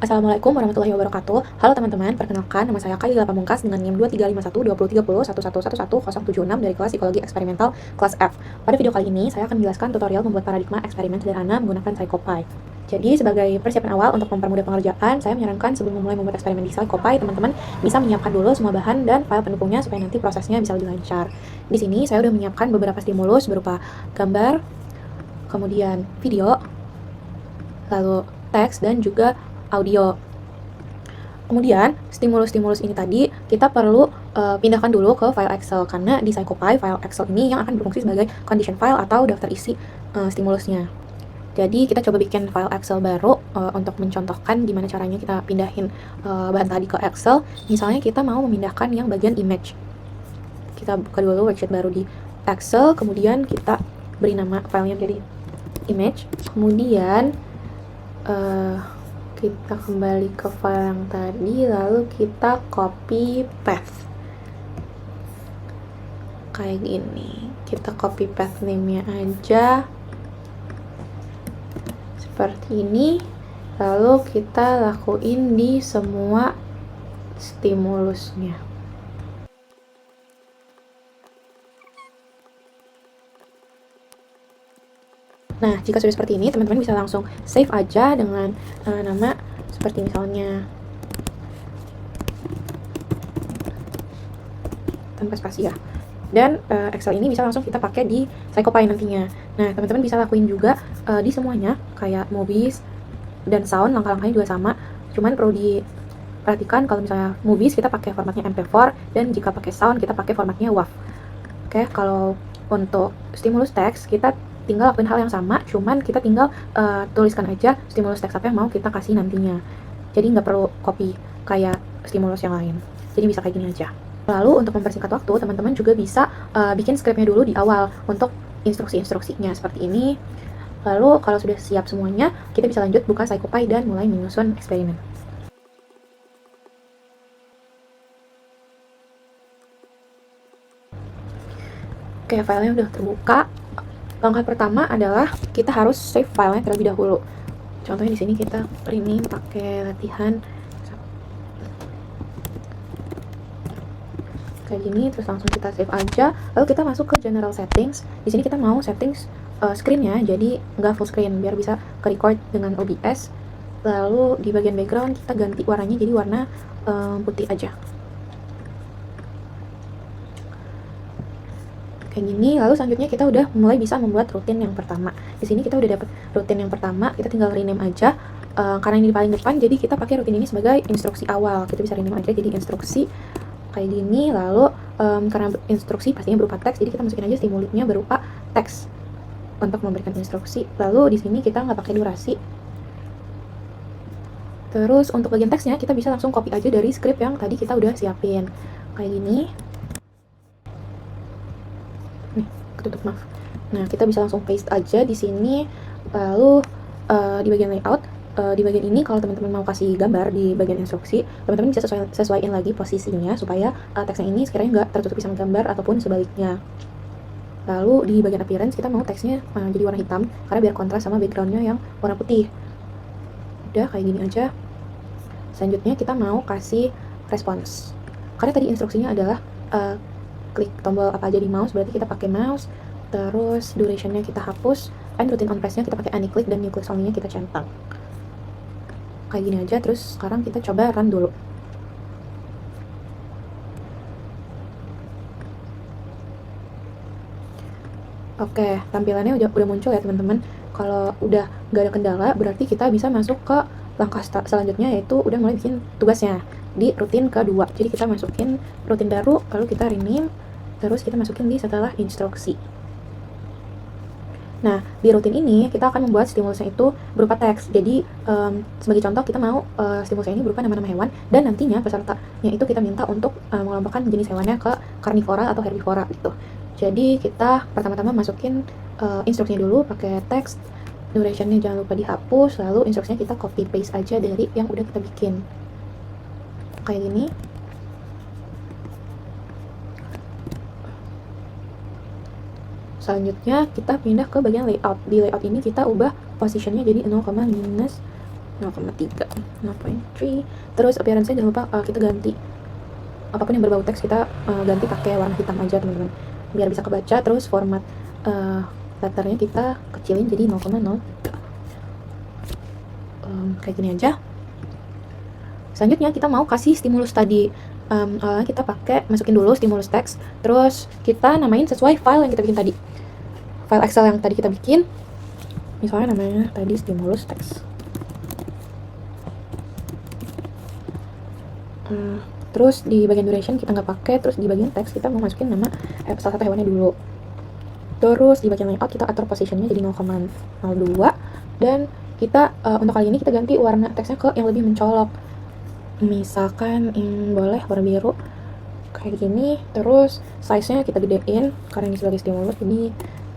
Assalamualaikum warahmatullahi wabarakatuh. Halo teman-teman, perkenalkan nama saya Kayla Pamungkas dengan NIM 23512030111076 dari kelas Psikologi Eksperimental kelas F. Pada video kali ini, saya akan menjelaskan tutorial membuat paradigma eksperimen sederhana menggunakan PsychoPy. Jadi, sebagai persiapan awal untuk mempermudah pengerjaan, saya menyarankan sebelum memulai membuat eksperimen di PsychoPy, teman-teman bisa menyiapkan dulu semua bahan dan file pendukungnya supaya nanti prosesnya bisa lebih lancar. Di sini, saya sudah menyiapkan beberapa stimulus berupa gambar, kemudian video, lalu teks, dan juga audio. Kemudian, stimulus-stimulus ini tadi kita perlu pindahkan dulu ke file Excel karena di PsychoPy file Excel ini yang akan berfungsi sebagai condition file atau daftar isi stimulusnya. Jadi kita coba bikin file Excel baru untuk mencontohkan gimana caranya kita pindahin bahan tadi ke Excel. Misalnya kita mau memindahkan yang bagian image. Kita buka dulu worksheet baru di Excel, kemudian kita beri nama filenya jadi image. Kemudian kita kembali ke file yang tadi, lalu kita copy paste kayak gini. Kita copy paste name-nya aja seperti ini, lalu kita lakuin di semua stimulusnya. Nah, jika sudah seperti ini, teman-teman bisa langsung save aja dengan nama seperti misalnya tanpa spasi ya. Dan Excel ini bisa langsung kita pakai di PsychoPy nantinya. Nah, teman-teman bisa lakuin juga di semuanya, kayak movies dan sound, langkah-langkahnya juga sama. Cuman perlu diperhatikan kalau misalnya movies kita pakai formatnya MP4, dan jika pakai sound kita pakai formatnya WAV. Oke, kalau untuk stimulus teks kita tinggal lakuin hal yang sama, cuman kita tinggal tuliskan aja stimulus teks apa yang mau kita kasih nantinya. Jadi nggak perlu copy kayak stimulus yang lain. Jadi bisa kayak gini aja. Lalu untuk mempersingkat waktu, teman-teman juga bisa bikin skripnya dulu di awal untuk instruksi-instruksinya seperti ini. Lalu kalau sudah siap semuanya, kita bisa lanjut buka PsychoPy dan mulai menyusun eksperimen. Oke, filenya udah terbuka. Langkah pertama adalah kita harus save filenya terlebih dahulu. Contohnya di sini kita rename pakai latihan kayak gini, terus langsung kita save aja. Lalu kita masuk ke general settings. Di sini kita mau settings screen-nya jadi nggak full screen biar bisa ke record dengan OBS. Lalu di bagian background kita ganti warnanya jadi warna putih aja. Kayak gini. Lalu selanjutnya kita udah mulai bisa membuat rutin yang pertama. Di sini kita udah dapat rutin yang pertama, kita tinggal rename aja. Karena ini di paling depan, jadi kita pakai rutin ini sebagai instruksi awal. Kita bisa rename aja jadi instruksi kayak gini. Lalu karena instruksi pastinya berupa teks, jadi kita masukin aja stimulusnya berupa teks untuk memberikan instruksi. Lalu di sini kita nggak pakai durasi. Terus untuk bagian teksnya kita bisa langsung copy aja dari script yang tadi kita udah siapin kayak gini. Ketutup, maaf. Nah, kita bisa langsung paste aja di sini. Lalu di bagian layout, di bagian ini kalau teman-teman mau kasih gambar di bagian instruksi, teman-teman bisa sesuaiin lagi posisinya supaya teksnya ini sekiranya nggak tertutupi sama gambar ataupun sebaliknya. Lalu di bagian appearance kita mau teksnya jadi warna hitam karena biar kontras sama backgroundnya yang warna putih. Udah kayak gini aja. Selanjutnya kita mau kasih response. Karena tadi instruksinya adalah klik tombol apa aja di mouse, berarti kita pakai mouse. Terus durationnya kita hapus, and routine on press-nya kita pakai anyclick, dan new click only-nya kita centang. Kayak gini aja. Terus sekarang kita coba run dulu. Oke, tampilannya udah muncul ya teman-teman. Kalau udah nggak ada kendala, berarti kita bisa masuk ke langkah selanjutnya, yaitu udah mulai bikin tugasnya di rutin kedua. Jadi kita masukin rutin baru, lalu kita rename, terus kita masukin di setelah instruksi. Nah, di rutin ini kita akan membuat stimulusnya itu berupa teks. Jadi sebagai contoh kita mau stimulusnya ini berupa nama-nama hewan, dan nantinya pesertanya itu kita minta untuk mengelompokkan jenis hewannya ke karnivora atau herbivora gitu. Jadi kita pertama-tama masukin instruksinya dulu pakai teks, durationnya jangan lupa dihapus, lalu instruksinya kita copy paste aja dari yang udah kita bikin kayak gini. Selanjutnya kita pindah ke bagian layout. Di layout ini kita ubah positionnya jadi 0, minus 0,3, 0.3. Terus appearance-nya jangan lupa kita ganti apapun yang berbau teks, kita ganti pakai warna hitam aja teman-teman, biar bisa kebaca. Terus format letternya kita kecilin jadi 0,0, kayak gini aja. Selanjutnya kita mau kasih stimulus tadi. Kita masukin dulu stimulus teks, terus kita namain sesuai file yang kita bikin tadi, file Excel yang tadi kita bikin. Misalnya namanya tadi stimulus teks. Terus di bagian duration kita nggak pakai, terus di bagian teks kita mau masukin nama salah satu hewannya dulu. Terus di bagian layout kita atur positionnya jadi 0,02, dan kita untuk kali ini kita ganti warna teksnya ke yang lebih mencolok. Misalkan boleh warna biru kayak gini. Terus size-nya kita gedein karena ini sebagai stimulus, jadi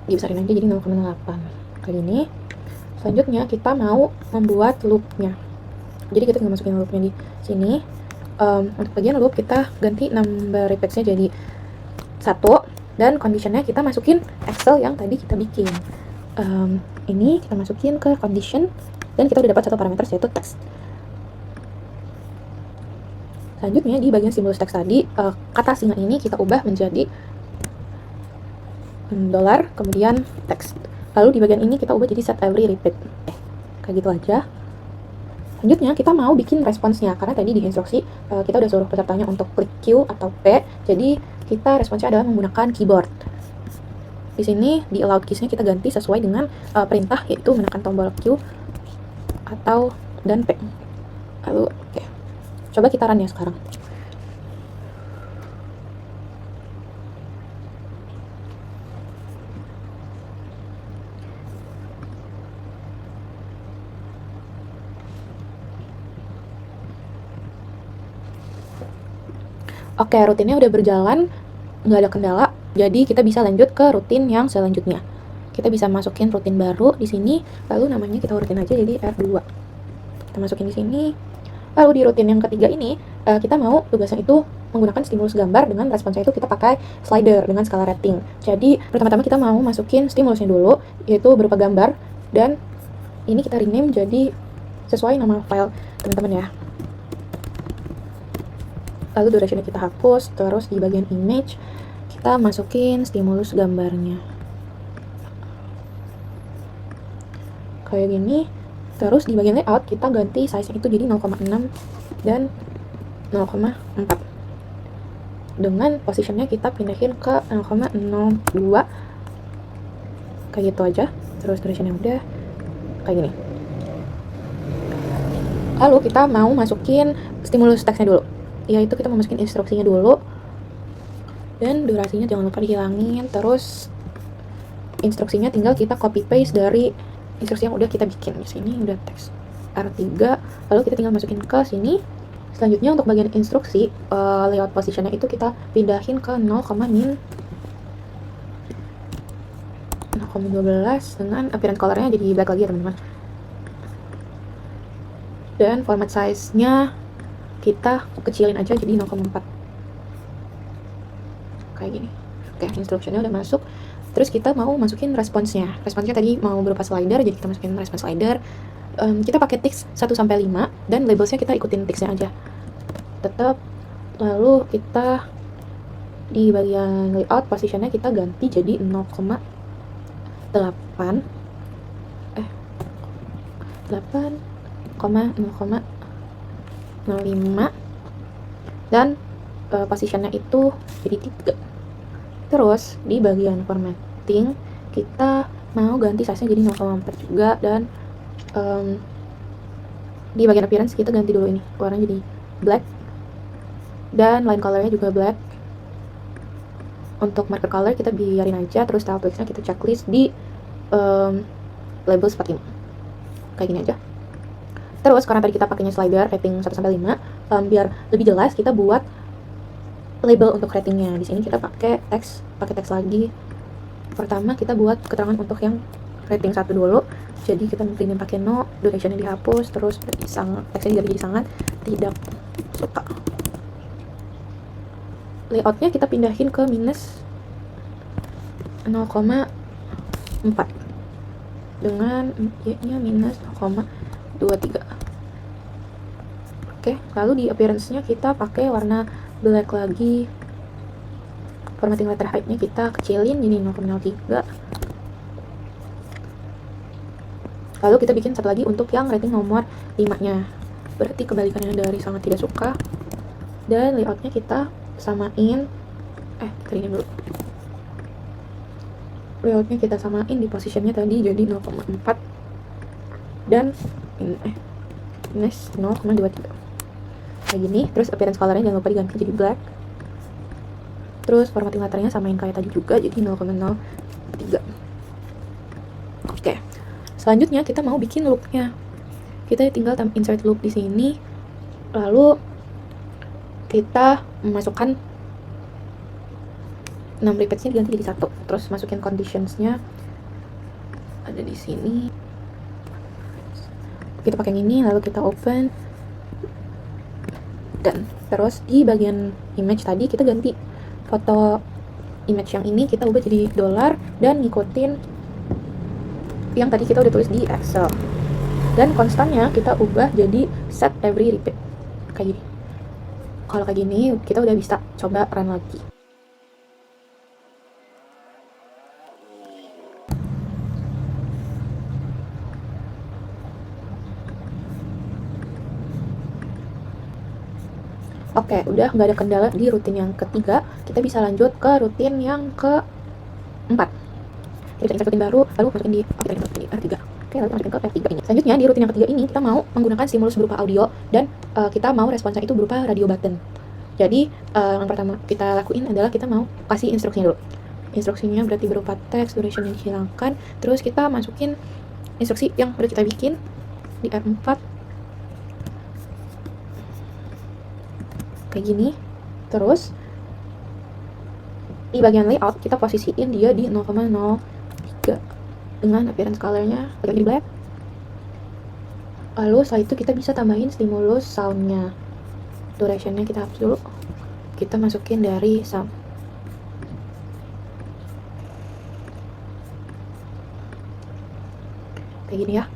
dibesarin aja jadi 0,8 kayak gini. Selanjutnya kita mau membuat loop-nya, jadi kita nggak masukin loop-nya di sini. Untuk bagian loop kita ganti number repeats-nya jadi 1, dan condition-nya kita masukin Excel yang tadi kita bikin. Ini kita masukin ke condition, dan kita udah dapat satu parameter yaitu text. Selanjutnya di bagian stimulus teks tadi, kata singa ini kita ubah menjadi dollar kemudian text. Lalu di bagian ini kita ubah jadi set every repeat. Kayak gitu aja. Selanjutnya kita mau bikin responsnya, karena tadi di instruksi kita udah suruh pesertanya untuk klik Q atau P. Jadi kita responsnya adalah menggunakan keyboard. Di sini di allowed keys-nya kita ganti sesuai dengan perintah, yaitu menekan tombol Q atau dan P. Lalu oke. Coba kita run ya sekarang. Oke, rutinnya udah berjalan, nggak ada kendala. Jadi kita bisa lanjut ke rutin yang selanjutnya. Kita bisa masukin rutin baru di sini, lalu namanya kita urutin aja jadi R2. Kita masukin di sini. Lalu di rutin yang ketiga ini, kita mau tugasnya itu menggunakan stimulus gambar, dengan responsnya itu kita pakai slider dengan skala rating. Jadi pertama-tama kita mau masukin stimulusnya dulu, yaitu berupa gambar, dan ini kita rename jadi sesuai nama file teman-teman ya. Lalu durationnya kita hapus, terus di bagian image kita masukin stimulus gambarnya kayak gini. Terus di bagian layout kita ganti size-nya itu jadi 0,6 dan 0,4, dengan positionnya kita pindahin ke 0,02 kayak gitu aja. Terus durationnya udah kayak gini. Lalu kita mau masukin stimulus teksnya dulu, yaitu kita mau masukin instruksinya dulu, dan durasinya jangan lupa dihilangin. Terus instruksinya tinggal kita copy paste dari instruksi yang udah kita bikin. Di sini udah teks R3, lalu kita tinggal masukin ke sini. Selanjutnya untuk bagian instruksi, layout positionnya itu kita pindahin ke 0,12 dengan appearance colornya jadi black lagi ya teman-teman. Dan format size-nya kita kecilin aja jadi 0,4 kayak gini. Oke, instruksinya udah masuk. Terus kita mau masukin responsnya. Responsnya tadi mau berupa slider, jadi kita masukin respons slider. Kita pakai tiks 1-5, dan labelsnya kita ikutin tiksnya aja tetap. Lalu kita di bagian layout positionnya kita ganti jadi 0,8 0,05, dan positionnya itu jadi 3. Terus di bagian formatting kita mau ganti size-nya jadi 0,4 juga, dan di bagian appearance kita ganti dulu ini warnanya jadi black, dan line colornya juga black. Untuk marker color kita biarin aja. Terus style text-nya kita checklist di label 45 kayak gini aja. Terus karena tadi kita pakainya slider rating 1-5, biar lebih jelas kita buat label untuk ratingnya. Di sini kita pakai teks lagi. Pertama kita buat keterangan untuk yang rating 1 dulu. Jadi kita mungkin pakai no, durationnya dihapus, terus teksnya jadi sangat tidak suka. Layoutnya kita pindahin ke minus 0,4 dengan y-nya minus 0,23 Oke, lalu di appearance-nya kita pakai warna black lagi. Formatting letter height-nya kita kecilin jadi 0,03. Lalu kita bikin satu lagi untuk yang rating nomor 5-nya. Berarti kebalikannya dari sangat tidak suka. Dan layout-nya kita samain. Keringin dulu. Layout-nya kita samain di positionnya tadi jadi 0,4. Dan next 0,23. Kayak gini. Terus appearance color-nya jangan lupa diganti jadi black. Terus formatting letternya samain kayak tadi juga jadi 0,03. Oke. Selanjutnya kita mau bikin loop-nya. Kita tinggal insert loop di sini. Lalu kita masukkan 6 repeats-nya diganti jadi 1. Terus masukin conditions-nya ada di sini. Kita pakai yang ini, lalu kita open. Dan terus di bagian image tadi kita ganti foto image yang ini, kita ubah jadi $, dan ngikutin yang tadi kita udah tulis di Excel. Dan konstannya kita ubah jadi set every repeat. Kayak gini. Kalau kayak gini kita udah bisa coba run lagi. Oke, udah nggak ada kendala di rutin yang ketiga. Kita bisa lanjut ke rutin yang keempat. Kita insert rutin baru, lalu masukin di R3. Oke, lalu masukin ke R3 ini. Selanjutnya di rutin yang ketiga ini kita mau menggunakan stimulus berupa audio dan kita mau responsnya itu berupa radio button. Jadi yang pertama kita lakuin adalah kita mau kasih instruksinya dulu. Instruksinya berarti berupa teks, duration yang dihilangkan. Terus kita masukin instruksi yang udah kita bikin di R4. Kayak gini. Terus di bagian layout kita posisiin dia di 0,03 dengan appearance color-nya agak di black. Lalu setelah itu kita bisa tambahin stimulus sound-nya. Duration-nya kita hapus dulu. Kita masukin dari sound. Kayak gini ya.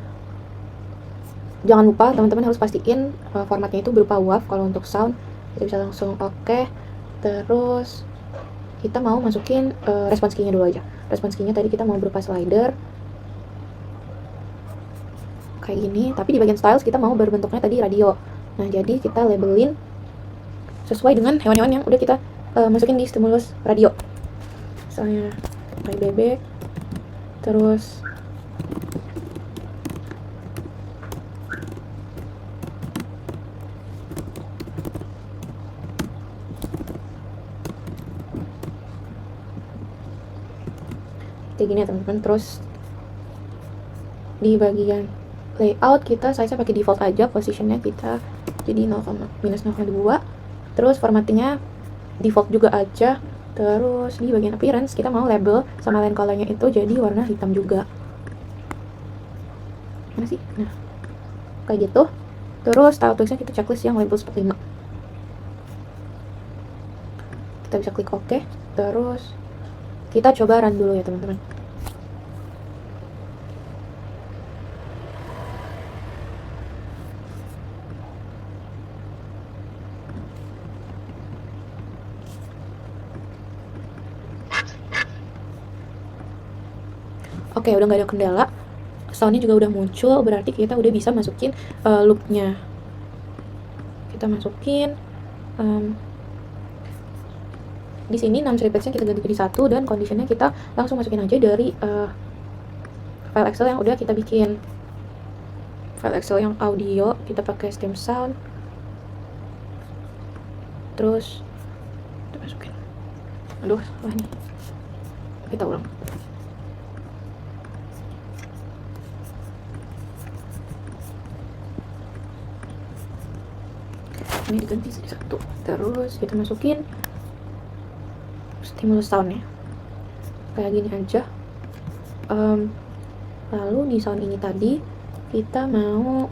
Jangan lupa teman-teman harus pastiin formatnya itu berupa WAV. Kalau untuk sound kita bisa langsung oke. Terus kita mau masukin response key-nya dulu aja. Response key-nya tadi kita mau berupa slider kayak gini, tapi di bagian styles kita mau berbentuknya tadi radio. Nah, jadi kita labelin sesuai dengan hewan-hewan yang udah kita masukin di stimulus radio. Misalnya kayak bebek, terus kayak gini ya teman-teman. Terus di bagian layout kita size-nya pakai default aja, positionnya kita jadi -0,2. Terus formattingnya default juga aja. Terus di bagian appearance kita mau label sama line color-nya itu jadi warna hitam juga. Mana sih? Nah, kayak gitu. Terus style tulisnya kita checklist yang label seperti 5. Kita bisa klik OK. Terus kita coba run dulu ya teman-teman. Oke, udah nggak ada kendala. Soundnya juga udah muncul, berarti kita udah bisa masukin loop-nya. Kita masukin di sini 6 repeats-nya kita ganti jadi 1 dan condition-nya kita langsung masukin aja dari file Excel yang udah kita bikin. File Excel yang audio kita pakai stem sound. Terus kita masukin. Aduh, salah nih. Kita ulang. Ini diganti jadi 1. Terus kita masukin stimulus sound-nya kayak gini aja. Lalu di sound ini tadi kita mau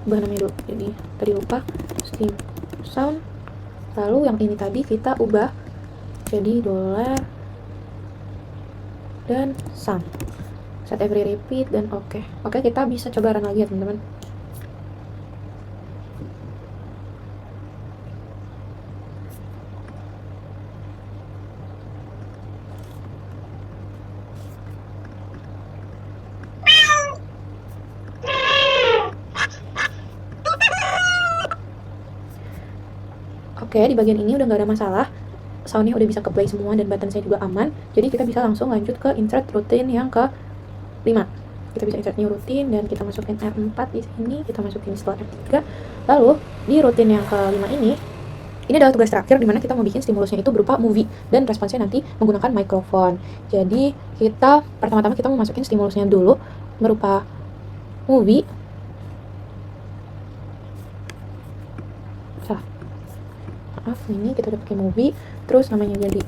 ubah namanya dulu, jadi tadi lupa stim sound. Lalu yang ini tadi kita ubah jadi $, dan sound. set every repeat dan oke. Oke, kita bisa coba run lagi ya teman-teman. Oke, di bagian ini udah nggak ada masalah, soundnya udah bisa ke play semua dan button saya juga aman, jadi kita bisa langsung lanjut ke insert routine yang ke 5. Kita bisa insert new routine dan kita masukin R4 di sini, kita masukin setelah R3. Lalu di routine yang ke-5 ini adalah tugas terakhir dimana kita mau bikin stimulusnya itu berupa movie dan responsnya nanti menggunakan mikrofon. Jadi kita pertama-tama kita mau masukin stimulusnya dulu berupa movie. Maaf, ini kita udah pakai movie, terus namanya jadi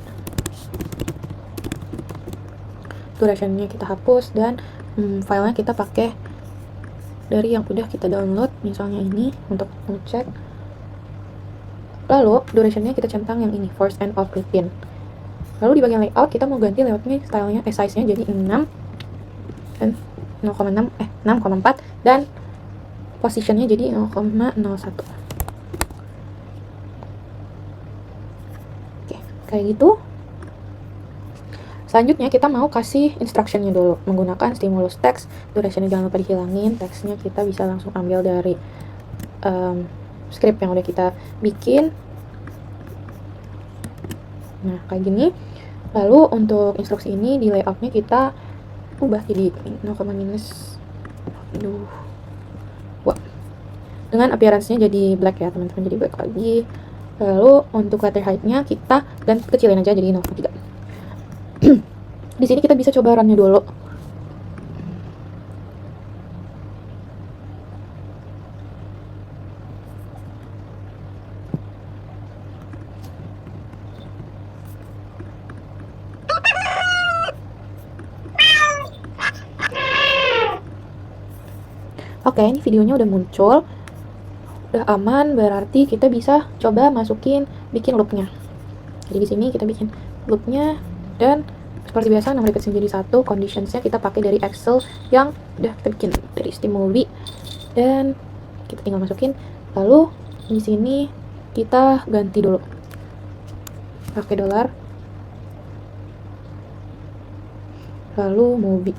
durationnya kita hapus dan filenya kita pakai dari yang udah kita download, misalnya ini untuk ngecek. Lalu durationnya kita centang yang ini, first and of routine. Lalu di bagian layout kita mau ganti layoutnya, stylenya, size-nya jadi 6 dan 6,4 dan positionnya jadi 0,01. Kayak gitu. Selanjutnya kita mau kasih instructionnya dulu menggunakan stimulus text. Durationnya jangan lupa dihilangin, textnya kita bisa langsung ambil dari script yang udah kita bikin. Nah kayak gini. Lalu untuk instruksi ini di layoutnya kita ubah jadi 0, dengan appearance-nya jadi black ya teman-teman, jadi black lagi. Lalu untuk letter height-nya kita dan kecilin aja jadi 0,3. Di sini kita bisa coba run-nya dulu. Oke, ini videonya udah muncul. Udah aman, berarti kita bisa coba bikin loopnya. Jadi di sini kita bikin loopnya dan seperti biasa 6 repeats jadi 1. Conditionsnya kita pakai dari Excel yang udah kita bikin dari StimMovie dan kita tinggal masukin. Lalu di sini kita ganti dulu pakai $, lalu movie,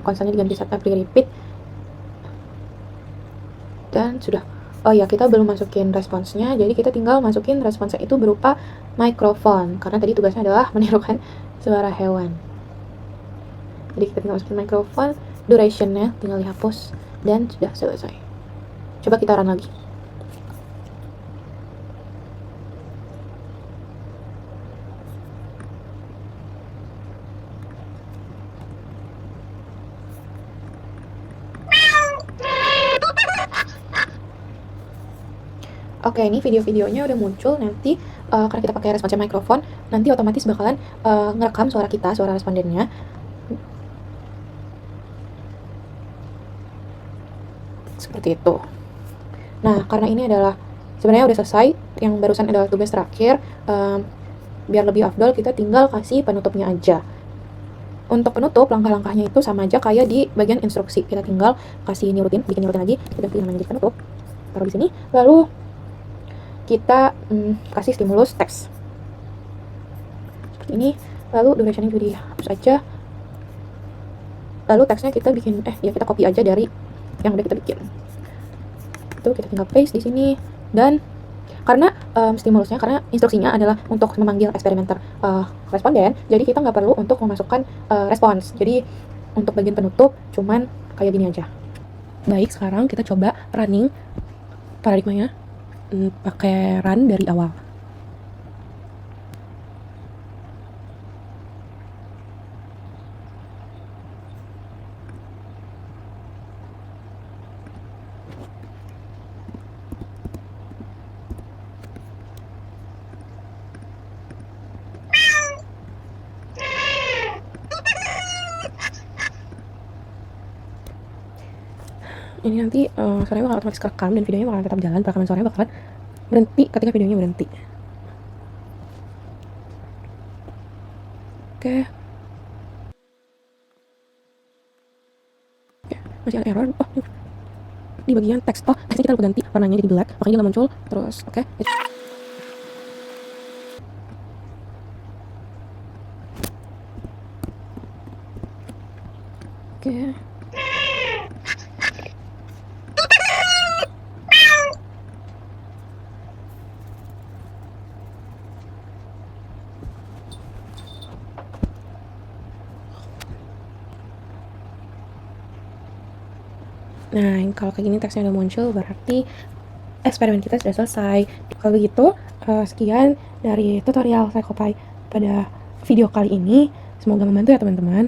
konstannya diganti set every repeat dan sudah. Oh ya, kita belum masukin responsnya, jadi kita tinggal masukin responsnya itu berupa mikrofon, karena tadi tugasnya adalah menirukan suara hewan. Jadi kita tinggal masukin mikrofon, durationnya tinggal dihapus, dan sudah selesai. Coba kita run lagi. Oke, ini video-videonya udah muncul nanti karena kita pakai responsnya mikrofon, nanti otomatis bakalan ngerekam suara kita, suara respondennya. Seperti itu. Nah, karena ini adalah sebenarnya udah selesai, yang barusan adalah tugas terakhir. Biar lebih afdol kita tinggal kasih penutupnya aja. Untuk penutup, langkah-langkahnya itu sama aja kayak di bagian instruksi. Kita tinggal kasih new routine, bikin new routine lagi, kita pilih namanya jadi penutup, taruh di sini, lalu kita kasih stimulus text seperti ini, lalu durationnya juga dihapus aja, lalu teksnya kita bikin kita copy aja dari yang udah kita bikin. Itu kita tinggal paste di sini, dan karena stimulusnya, karena instruksinya adalah untuk memanggil eksperimenter responden, jadi kita nggak perlu untuk memasukkan respons. Jadi untuk bagian penutup cuman kayak gini aja. Baik, sekarang kita coba running paradigmanya pakai run dari awal. Ini nanti suaranya bakal otomatis kerekam dan videonya bakal tetap jalan, perekaman suaranya bakalan berhenti ketika videonya berhenti. Oke. masih ada error. Oh, di bagian teks. Oh, teksnya kita lupa ganti warnanya jadi black, makanya dia nggak muncul. Terus, oke. Oke. Nah, kalau kayak gini teksnya udah muncul, berarti eksperimen kita sudah selesai. Kalau begitu, sekian dari tutorial PsycopPy pada video kali ini. Semoga membantu ya teman-teman.